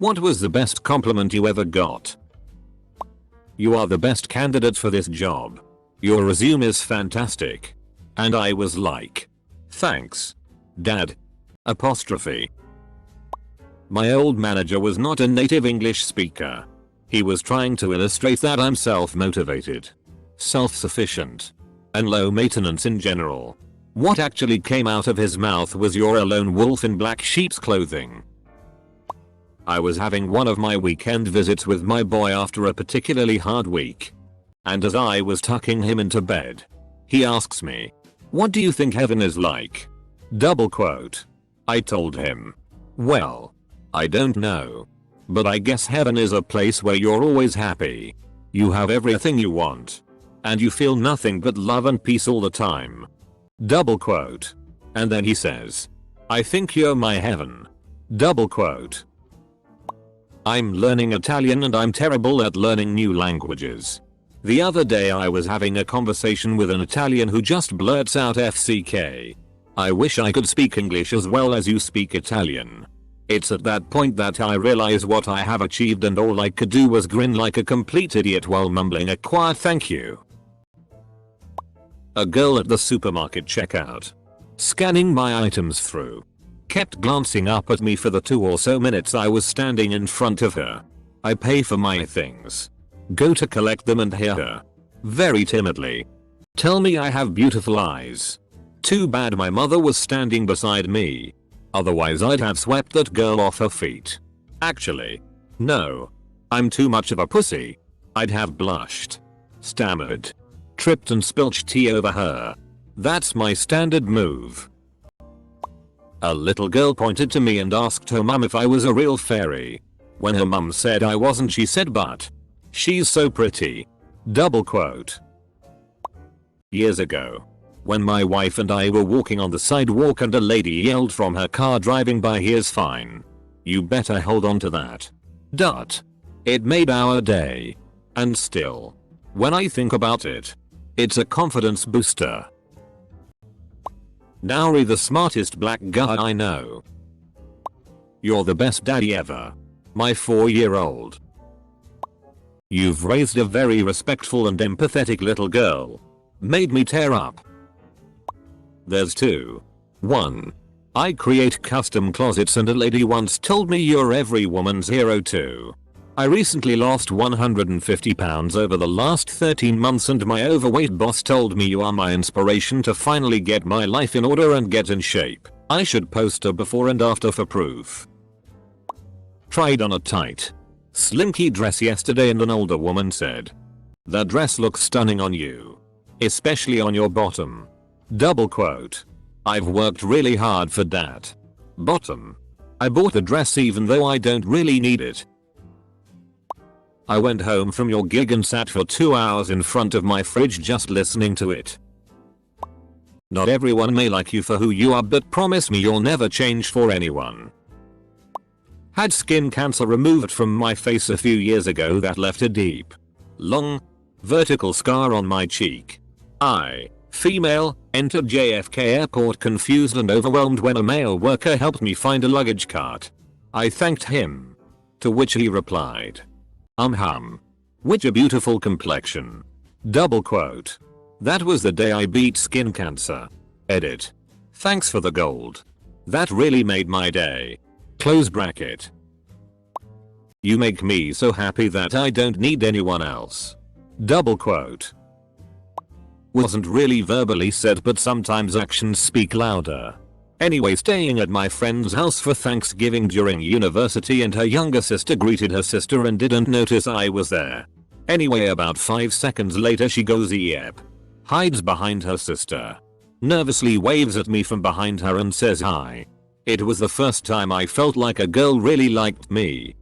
What was the best compliment you ever got? You are the best candidate for this job. Your resume is fantastic. And I was like, thanks, Dad. Apostrophe. My old manager was not a native English speaker. He was trying to illustrate that I'm self-motivated, self-sufficient, and low maintenance in general. What actually came out of his mouth was "You're a lone wolf in black sheep's clothing." I was having one of my weekend visits with my boy after a particularly hard week. And as I was tucking him into bed, he asks me, "What do you think heaven is like?" Double quote. I told him, "Well, I don't know. But I guess heaven is a place where you're always happy. You have everything you want. And you feel nothing but love and peace all the time." Double quote. And then he says, "I think you're my heaven." Double quote. I'm learning Italian and I'm terrible at learning new languages. The other day I was having a conversation with an Italian who just blurts out FCK. I wish I could speak English as well as you speak Italian. It's at that point that I realize what I have achieved and all I could do was grin like a complete idiot while mumbling a quiet thank you. A girl at the supermarket checkout, scanning my items through, kept glancing up at me for the 2 or so minutes I was standing in front of her. I pay for my things, go to collect them and hear her, very timidly, tell me I have beautiful eyes. Too bad my mother was standing beside me. Otherwise I'd have swept that girl off her feet. Actually, no. I'm too much of a pussy. I'd have blushed, stammered, tripped and spilled tea over her. That's my standard move. A little girl pointed to me and asked her mum if I was a real fairy. When her mum said I wasn't, she said, "But she's so pretty." Double quote. Years ago, when my wife and I were walking on the sidewalk and a lady yelled from her car driving by, "Here's fine. You better hold on to that." It made our day. And still, when I think about it, it's a confidence booster. Nowry, the smartest black guy I know. You're the best daddy ever. My 4-year-old. You've raised a very respectful and empathetic little girl. Made me tear up. There's 2. 1. I create custom closets and a lady once told me you're every woman's hero. 2. I recently lost 150 pounds over the last 13 months and my overweight boss told me you are my inspiration to finally get my life in order and get in shape. I should post a before and after for proof. Tried on a tight, slinky dress yesterday and an older woman said, "That dress looks stunning on you. Especially on your bottom." Double quote. I've worked really hard for that. Bottom. I bought the dress even though I don't really need it. I went home from your gig and sat for 2 hours in front of my fridge just listening to it. Not everyone may like you for who you are, but promise me you'll never change for anyone. Had skin cancer removed from my face a few years ago that left a deep, long, vertical scar on my cheek. I, female, entered JFK Airport confused and overwhelmed when a male worker helped me find a luggage cart. I thanked him. To which he replied, which a beautiful complexion." Double quote. That was the day I beat skin cancer. Edit. Thanks for the gold. That really made my day. Close bracket. You make me so happy that I don't need anyone else. Double quote. Wasn't really verbally said, but sometimes actions speak louder. Anyway, staying at my friend's house for Thanksgiving during university and her younger sister greeted her sister and didn't notice I was there. Anyway, about 5 seconds later she goes yep. Hides behind her sister. Nervously waves at me from behind her and says hi. It was the first time I felt like a girl really liked me.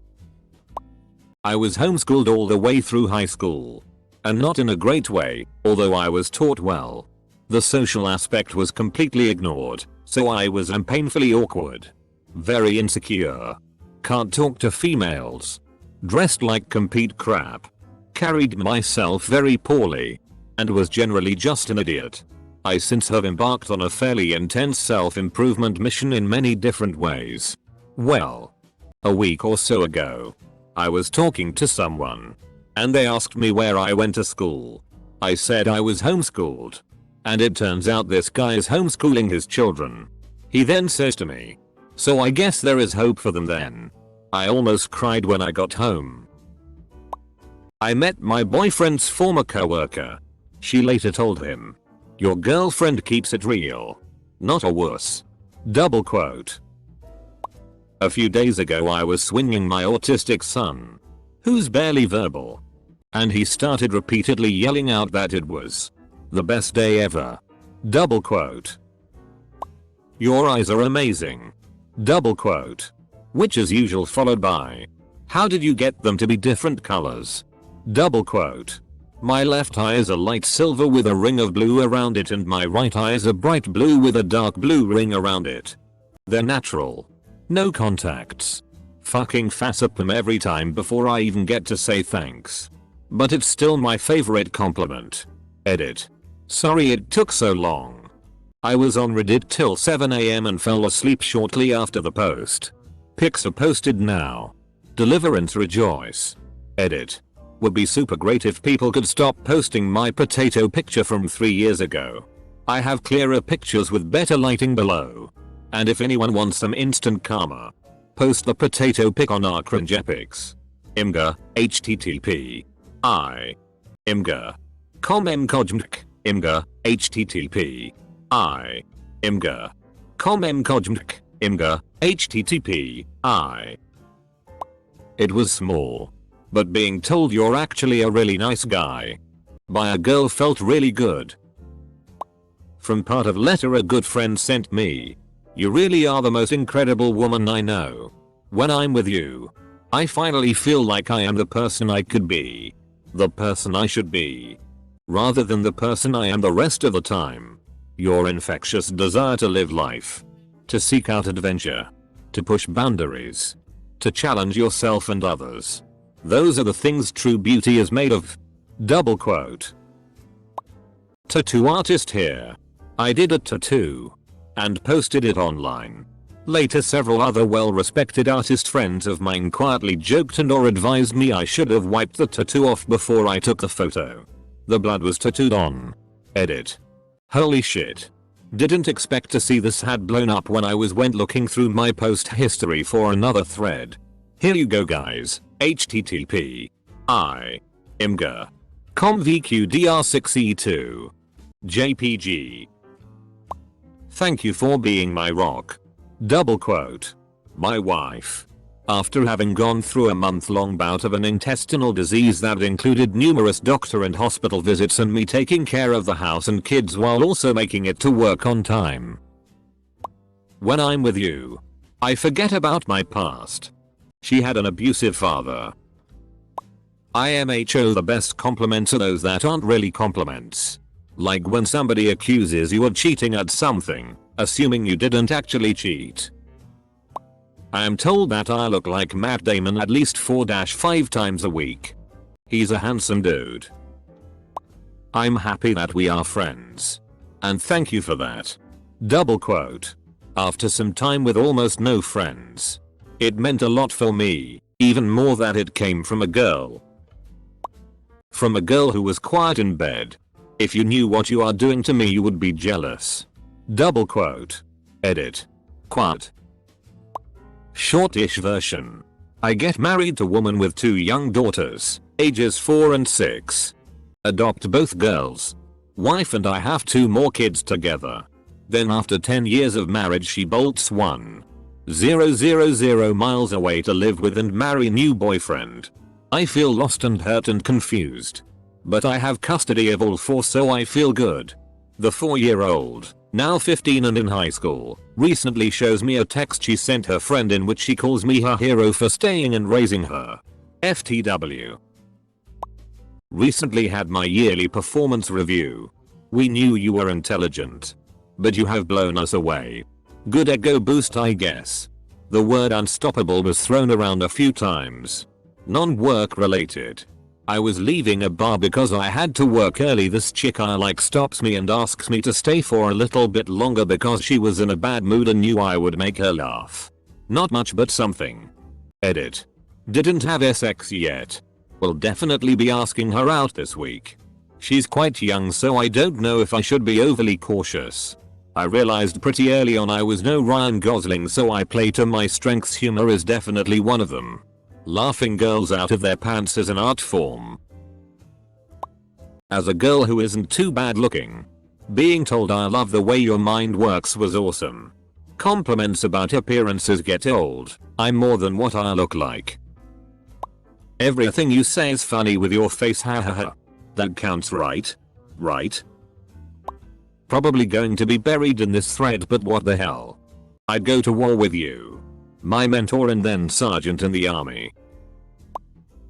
I was homeschooled all the way through high school. And not in a great way, although I was taught well. The social aspect was completely ignored, so I was painfully awkward. Very insecure. Can't talk to females. Dressed like complete crap. Carried myself very poorly. And was generally just an idiot. I since have embarked on a fairly intense self-improvement mission in many different ways. Well, A week or so ago, I was talking to someone, and they asked me where I went to school. I said I was homeschooled. And it turns out this guy is homeschooling his children. He then says to me, "So I guess there is hope for them then." I almost cried when I got home. I met my boyfriend's former coworker. She later told him, "Your girlfriend keeps it real. Not a wuss." Double quote. A few days ago I was swinging my autistic son, who's barely verbal, and he started repeatedly yelling out that it was the best day ever. Double quote. "Your eyes are amazing." Double quote. Which is usual followed by, "How did you get them to be different colors?" Double quote. "My left eye is a light silver with a ring of blue around it and my right eye is a bright blue with a dark blue ring around it. They're natural. No contacts. Fucking facepalm every time before I even get to say thanks. But it's still my favorite compliment. Edit. Sorry it took so long. I was on Reddit till 7 AM and fell asleep shortly after the post. Pics are posted now. Deliverance rejoice. Edit. Would be super great if people could stop posting my potato picture from 3 years ago. I have clearer pictures with better lighting below. And if anyone wants some instant karma, post the potato pic on our cringe epics. Imgur, http. Imgur. Imgur, http. Imgur. Imgur, http. It was small. But being told you're actually a really nice guy by a girl felt really good. From part of letter a good friend sent me. You really are the most incredible woman I know. When I'm with you, I finally feel like I am the person I could be. The person I should be. Rather than the person I am the rest of the time. Your infectious desire to live life. To seek out adventure. To push boundaries. To challenge yourself and others. Those are the things true beauty is made of. Double quote. Tattoo artist here. I did a tattoo. And posted it online. Later several other well-respected artist friends of mine quietly joked and or advised me I should have wiped the tattoo off before I took the photo. The blood was tattooed on. Edit. Holy shit. Didn't expect to see this had blown up when I went looking through my post history for another thread. Here you go guys. http. Imgur. comvqdr6e2. JPG. Thank you for being my rock. Double quote. My wife. After having gone through a month-long bout of an intestinal disease that included numerous doctor and hospital visits and me taking care of the house and kids while also making it to work on time. When I'm with you, I forget about my past. She had an abusive father. IMHO the best compliments are those that aren't really compliments. Like when somebody accuses you of cheating at something, assuming you didn't actually cheat. I am told that I look like Matt Damon at least 4-5 times a week. He's a handsome dude. I'm happy that we are friends. And thank you for that. Double quote. After some time with almost no friends. It meant a lot for me, even more that it came from a girl. From a girl who was quiet in bed. If you knew what you are doing to me you would be jealous. Double quote. Edit. Quote. Shortish version. I get married to woman with 2 young daughters, ages 4 and 6. Adopt both girls. Wife and I have 2 more kids together. Then after 10 years of marriage she bolts 1,000 miles away to live with and marry new boyfriend. I feel lost and hurt and confused. But I have custody of all 4 so I feel good. The 4-year-old, now 15 and in high school, recently shows me a text she sent her friend in which she calls me her hero for staying and raising her. FTW. Recently had my yearly performance review. We knew you were intelligent. But you have blown us away. Good ego boost I guess. The word unstoppable was thrown around a few times. Non-work related. I was leaving a bar because I had to work early. This chick I like stops me and asks me to stay for a little bit longer because she was in a bad mood and knew I would make her laugh. Not much but something. Edit. Didn't have sex yet. Will definitely be asking her out this week. She's quite young, so I don't know if I should be overly cautious. I realized pretty early on I was no Ryan Gosling, so I play to my strengths. Humor is definitely one of them. Laughing girls out of their pants is an art form. As a girl who isn't too bad looking, being told I love the way your mind works was awesome. Compliments about appearances get old. I'm more than what I look like. Everything you say is funny with your face, hahaha. That counts, right? Right? Probably going to be buried in this thread, but what the hell. I'd go to war with you. My mentor and then sergeant in the army.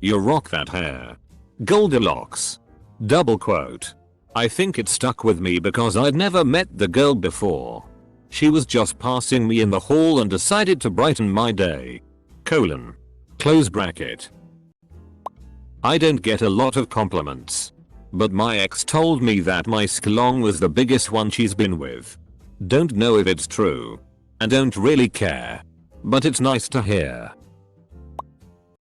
You rock that hair. Goldilocks. Double quote. I think it stuck with me because I'd never met the girl before. She was just passing me in the hall and decided to brighten my day. Colon. Close bracket. I don't get a lot of compliments. But my ex told me that my sklong was the biggest one she's been with. Don't know if it's true. And don't really care. But it's nice to hear.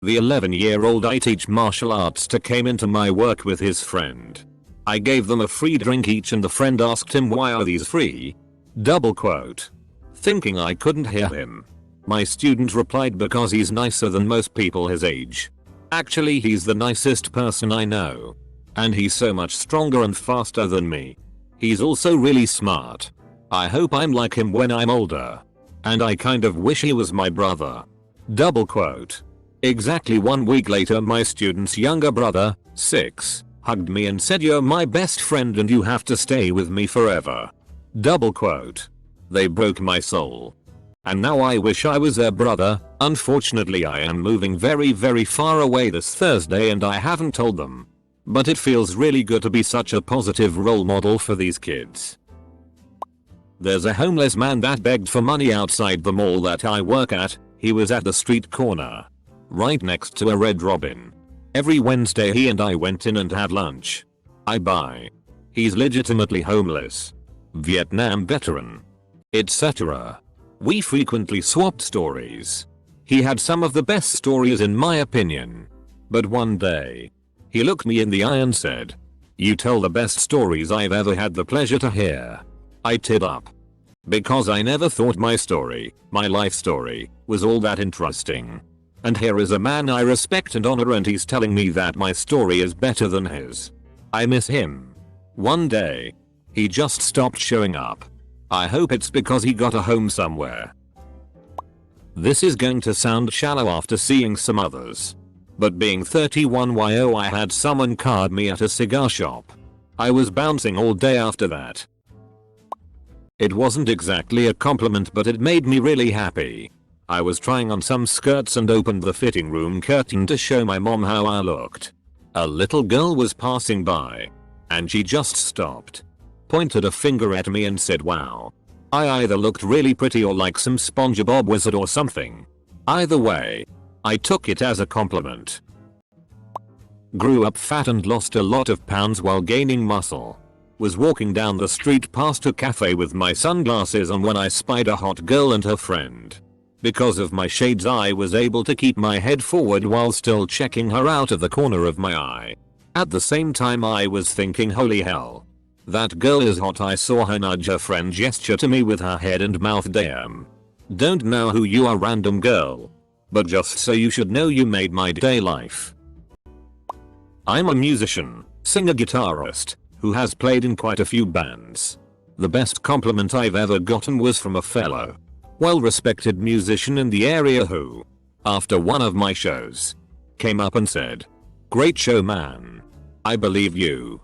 The 11-year-old I teach martial arts to came into my work with his friend. I gave them a free drink each and the friend asked him, why are these free? Double quote. Thinking I couldn't hear him, my student replied, because he's nicer than most people his age. Actually, he's the nicest person I know. And he's so much stronger and faster than me. He's also really smart. I hope I'm like him when I'm older. And I kind of wish he was my brother. Double quote. Exactly 1 week later, my student's younger brother, 6, hugged me and said, you're my best friend and you have to stay with me forever. Double quote. They broke my soul. And now I wish I was their brother. Unfortunately, I am moving very far away this Thursday and I haven't told them. But it feels really good to be such a positive role model for these kids. There's a homeless man that begged for money outside the mall that I work at. He was at the street corner, right next to a Red Robin. Every Wednesday he and I went in and had lunch. I buy. He's legitimately homeless. Vietnam veteran. Etc. We frequently swapped stories. He had some of the best stories in my opinion. But one day, he looked me in the eye and said, you tell the best stories I've ever had the pleasure to hear. I teared up. Because I never thought my story, my life story, was all that interesting. And here is a man I respect and honor and he's telling me that my story is better than his. I miss him. One day, he just stopped showing up. I hope it's because he got a home somewhere. This is going to sound shallow after seeing some others. But being 31 yo, I had someone card me at a cigar shop. I was bouncing all day after that. It wasn't exactly a compliment, but it made me really happy. I was trying on some skirts and opened the fitting room curtain to show my mom how I looked. A little girl was passing by. And she just stopped, pointed a finger at me and said, wow. I either looked really pretty or like some SpongeBob wizard or something. Either way, I took it as a compliment. Grew up fat and lost a lot of pounds while gaining muscle. Was walking down the street past a cafe with my sunglasses on when I spied a hot girl and her friend. Because of my shades, I was able to keep my head forward while still checking her out of the corner of my eye. At the same time, I was thinking, holy hell. That girl is hot. I saw her nudge her friend, gesture to me with her head and mouth. Damn. Don't know who you are, random girl. But just so you should know, you made my day life. I'm a musician, singer, guitarist, who has played in quite a few bands. The best compliment I've ever gotten was from a fellow, well-respected musician in the area who, after one of my shows, came up and said, great show, man. I believe you.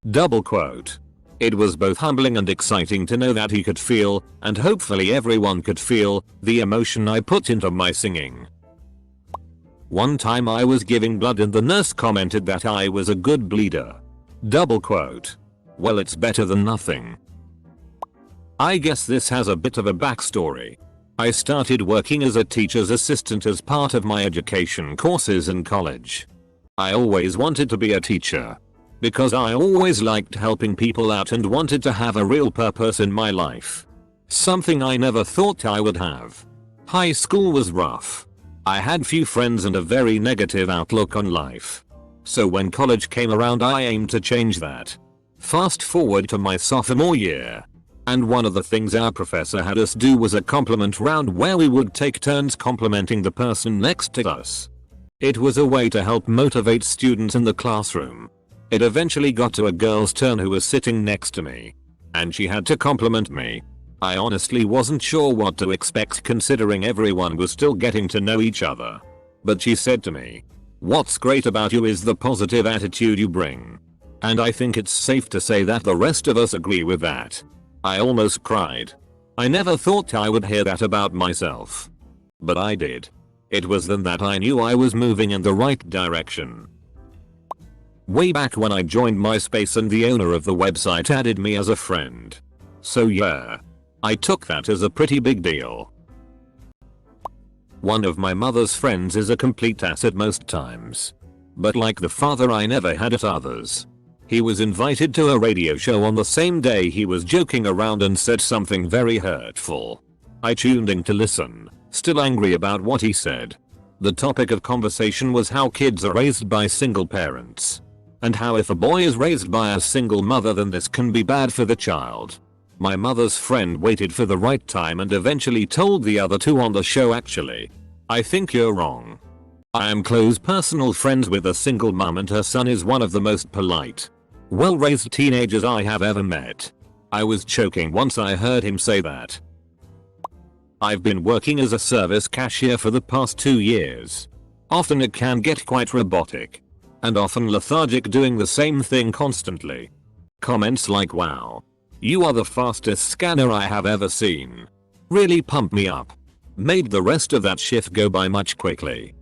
Double quote. It was both humbling and exciting to know that he could feel, and hopefully everyone could feel, the emotion I put into my singing. One time I was giving blood and the nurse commented that I was a good bleeder. Double quote. Well, it's better than nothing. I guess this has a bit of a backstory. I started working as a teacher's assistant as part of my education courses in college. I always wanted to be a teacher, because I always liked helping people out and wanted to have a real purpose in my life. Something I never thought I would have. High school was rough. I had few friends and a very negative outlook on life. So when college came around I aimed to change that. Fast forward to my sophomore year. And one of the things our professor had us do was a compliment round where we would take turns complimenting the person next to us. It was a way to help motivate students in the classroom. It eventually got to a girl's turn who was sitting next to me. And she had to compliment me. I honestly wasn't sure what to expect considering everyone was still getting to know each other. But she said to me, "What's great about you is the positive attitude you bring." And I think it's safe to say that the rest of us agree with that. I almost cried. I never thought I would hear that about myself. But I did. It was then that I knew I was moving in the right direction. Way back when I joined MySpace and the owner of the website added me as a friend. So yeah. I took that as a pretty big deal. One of my mother's friends is a complete ass at most times. But like the father I never had at others. He was invited to a radio show on the same day he was joking around and said something very hurtful. I tuned in to listen, still angry about what he said. The topic of conversation was how kids are raised by single parents. And how if a boy is raised by a single mother then this can be bad for the child. My mother's friend waited for the right time and eventually told the other two on the show actually. I think you're wrong. I am close personal friends with a single mum and her son is one of the most polite, well-raised teenagers I have ever met. I was choking once I heard him say that. I've been working as a service cashier for the past 2 years. Often it can get quite robotic. And often lethargic doing the same thing constantly. Comments like "Wow. You are the fastest scanner I have ever seen." really pumped me up. Made the rest of that shift go by much quickly.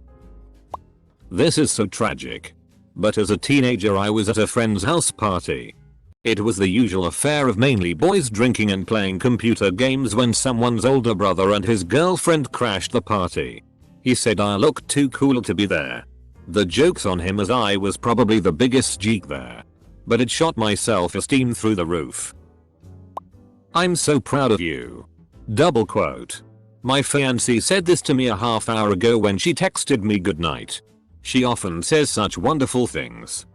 This is so tragic. But as a teenager I was at a friend's house party. It was the usual affair of mainly boys drinking and playing computer games when someone's older brother and his girlfriend crashed the party. He said I looked too cool to be there. The joke's on him as I was probably the biggest geek there. But it shot my self-esteem through the roof. "I'm so proud of you." Double quote. My fiancée said this to me a half hour ago when she texted me goodnight. She often says such wonderful things.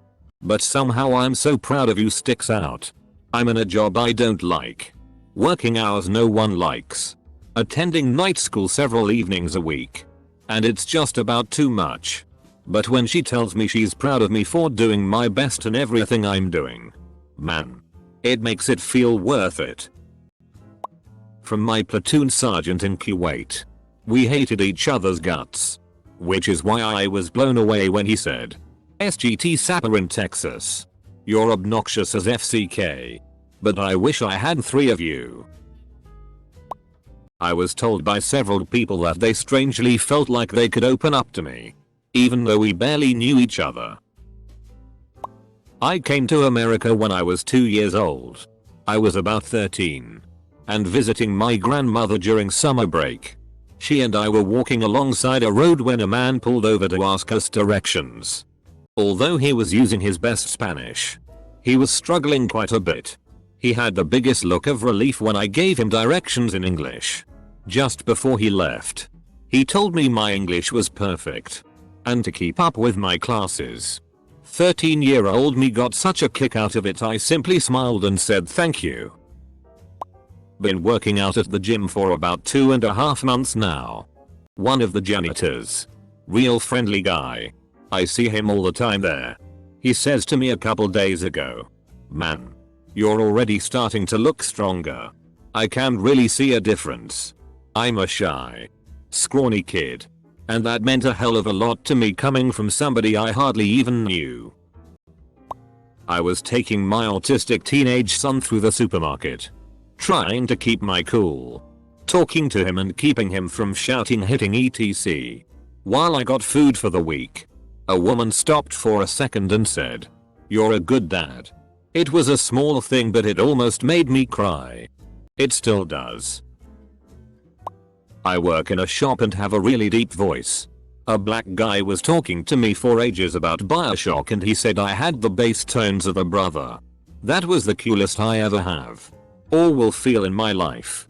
But somehow "I'm so proud of you" sticks out. I'm in a job I don't like. Working hours no one likes. Attending night school several evenings a week. And it's just about too much. But when she tells me she's proud of me for doing my best in everything I'm doing, man, it makes it feel worth it. From my platoon sergeant in Kuwait. We hated each other's guts. Which is why I was blown away when he said, "SGT Sapper in Texas. You're obnoxious as FCK. But I wish I had 3 of you." I was told by several people that they strangely felt like they could open up to me. Even though we barely knew each other. I came to America when I was 2 years old. I was about 13. And visiting my grandmother during summer break. She and I were walking alongside a road when a man pulled over to ask us directions. Although he was using his best Spanish, he was struggling quite a bit. He had the biggest look of relief when I gave him directions in English. Just before he left, he told me my English was perfect. And to keep up with my classes. 13-year-old me got such a kick out of it I simply smiled and said thank you. Been working out at the gym for about 2.5 months now. One of the janitors. Real friendly guy. I see him all the time there. He says to me a couple days ago, "Man, you're already starting to look stronger. I can really see a difference." I'm a shy, scrawny kid. And that meant a hell of a lot to me coming from somebody I hardly even knew. I was taking my autistic teenage son through the supermarket. Trying to keep my cool. Talking to him and keeping him from shouting hitting etc. While I got food for the week. A woman stopped for a second and said, "You're a good dad." It was a small thing but it almost made me cry. It still does. I work in a shop and have a really deep voice. A black guy was talking to me for ages about Bioshock and he said I had the bass tones of a brother. That was the coolest I ever have. Or will feel in my life.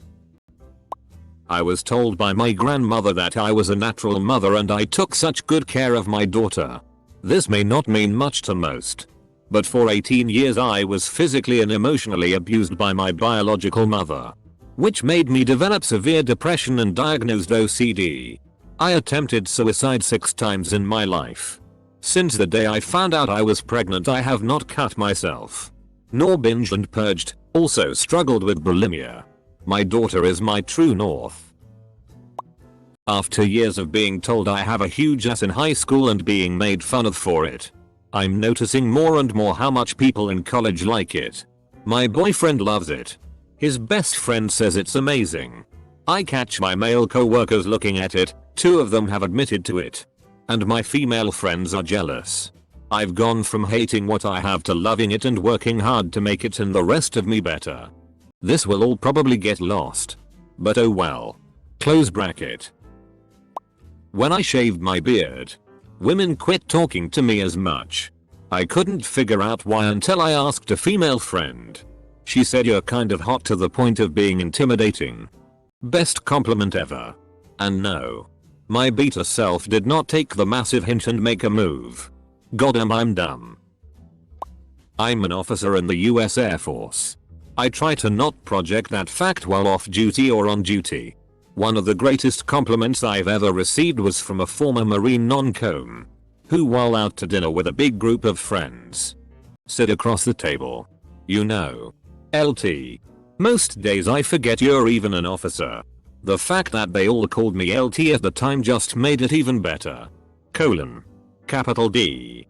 I was told by my grandmother that I was a natural mother and I took such good care of my daughter. This may not mean much to most, but for 18 years I was physically and emotionally abused by my biological mother, which made me develop severe depression and diagnosed OCD. I attempted suicide 6 times in my life. Since the day I found out I was pregnant, I have not cut myself, nor binged and purged, also struggled with bulimia. My daughter is my true north. After years of being told I have a huge ass in high school and being made fun of for it, I'm noticing more and more how much people in college like it. My boyfriend loves it. His best friend says it's amazing. I catch my male co-workers looking at it, 2 of them have admitted to it. And my female friends are jealous. I've gone from hating what I have to loving it and working hard to make it and the rest of me better. This will all probably get lost, but oh well. Close bracket. When I shaved my beard, women quit talking to me as much. I couldn't figure out why until I asked a female friend. She said you're kind of hot to the point of being intimidating. Best compliment ever. And no, my beta self did not take the massive hint and make a move. Goddamn, I'm dumb. I'm an officer in the US Air Force. I try to not project that fact while off duty or on duty. One of the greatest compliments I've ever received was from a former Marine non-com, who while out to dinner with a big group of friends, sit across the table. You know, LT. Most days I forget you're even an officer. The fact that they all called me LT at the time just made it even better. Capital D.